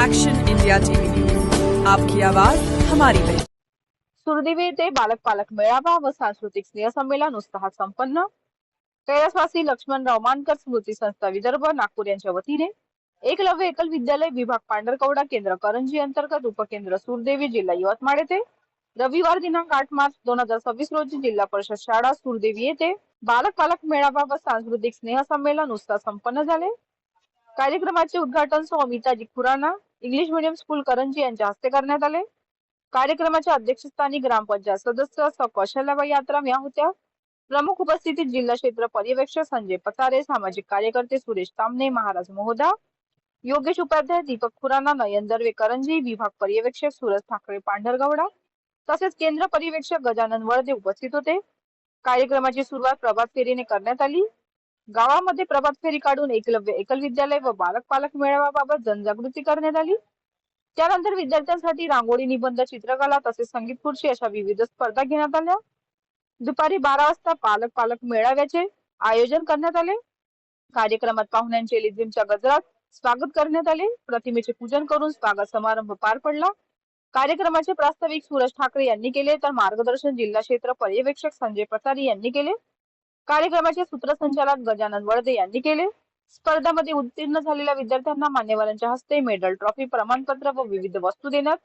Action India TV news, आपकी आवाज हमारी पहचान। सुरदेवी येथे बालक मेळावा व सांस्कृतिक स्नेहसंमेलन उत्साहात संपन्न। कैलासवासी लक्ष्मणराव मानकर स्मृती संस्था विदर्भ नागपूर यांच्या वतीने एकलव्य एकल विद्यालय विभाग पांढरकवडा केंद्र करंजी अंतर्गत उपकेंद्र सुरदेवी जिल्हा यवतमाळ येथे रविवार दिनांक 8 मार्च 2026 रोजी जिल्हा परिषद शाळा सुरदेवी येथे बालक मेळावा व सांस्कृतिक स्नेहसंमेलन उत्साह संपन्न झाले। कार्यक्रमाचे उद्घाटन स्वामिताजी खुराना इंग्लिश मीडियम स्कूल करंजी यांच्या हस्ते करण्यात आले। कार्यक्रमाच्या अध्यक्षस्थानी ग्रामपंचायत सदस्य कौशल्याबाई यात्रा या होत्या। प्रमुख उपस्थितीत जिल्हा क्षेत्र पर्यवेक्षक संजय पतारे, सामाजिक कार्यकर्ते सुरेश तामणे, महाराज महोदा, योगेश उपाध्याय, दीपक खुराना, नयन दर्वे करंजी, विभाग पर्यवेक्षक सूरज ठाकरे पांढरगवडा तसेच केंद्र पर्यवेक्षक गजानन वळदे उपस्थित होते। कार्यक्रमाची सुरुवात प्रभात फेरीने करण्यात आली। गावामध्ये प्रभात फेरी काढून एकलव्य एकल विद्यालय व बालक मेळाव्याबाबत जनजागृती करण्यात आली। त्यानंतर विद्यार्थ्यांसाठी रांगोळी, निबंध, चित्रकला तसेच संगीत खुर्ची अशा विविध स्पर्धा घेण्यात आल्या। दुपारी 12 वाजता पालक मेळाव्याचे आयोजन करण्यात आले। कार्यक्रमात पाहुण्यांचे लेझिमच्या गजरात स्वागत करण्यात आले। प्रतिमेचे पूजन करून स्वागत समारंभ पार पडला। कार्यक्रमाचे प्रास्ताविक सूरज ठाकरे यांनी केले तर मार्गदर्शन जिल्हा क्षेत्र पर्यवेक्षक संजय पतारी यांनी केले। कार्यक्रमाचे सूत्रसंचालक गजानन वळदे यांनी केले। स्पर्धामध्ये उत्तीर्ण झालेल्या विद्यार्थ्यांना मान्यवरांच्या हस्ते मेडल, ट्रॉफी, प्रमाणपत्र व विविध वस्तू देण्यात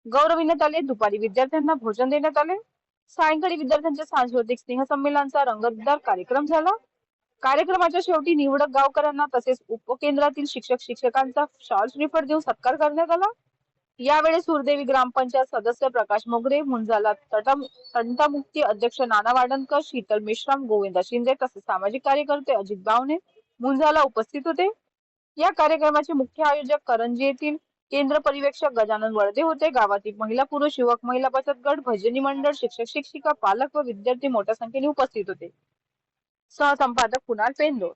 गौरविण्यात आले। दुपारी विद्यार्थ्यांना भोजन देण्यात आले। सायंकाळी विद्यार्थ्यांच्या सांस्कृतिक स्नेहसंमेलनाचा रंगतदार कार्यक्रम झाला। कार्यक्रमाच्या शेवटी निवडक गावकऱ्यांना तसेच उपकेंद्रातील शिक्षकांचा शॉल श्रीफळ देऊन सत्कार करण्यात आला। यावेळी सुरदेवी ग्रामपंचायत सदस्य प्रकाश मोगरे, मुंजाला तंटामुक्ती अध्यक्ष नाना वाडणकर, शीतल मेश्राम, गोविंद शिंदे तसेच सामाजिक कार्यकर्ते अजित बावणे मुंजाला उपस्थित होते। या कार्यक्रमाचे मुख्य आयोजक करंजी येथील केंद्र पर्यवेक्षक गजानन वळदे होते। गावातील महिला, पुरुष, युवक, महिला बचत गट, भजनी मंडळ, शिक्षक शिक्षिका, पालक व विद्यार्थी मोठ्या संख्येने उपस्थित होते। सहसंपादक कुणाल पेंदोर।